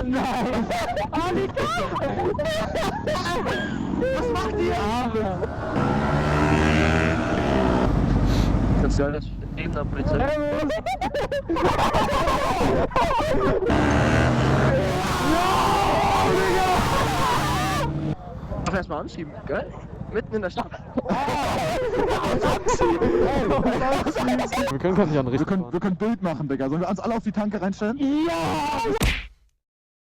nein! Annika! Was macht ihr? Das soll das eben der Polizei. Ach, erstmal anschieben, gell? Mitten in der Stadt. Wir können gar nicht an Richtung. Wir können Bild machen, Digga. Sollen wir uns alle auf die Tanke reinstellen? Ja!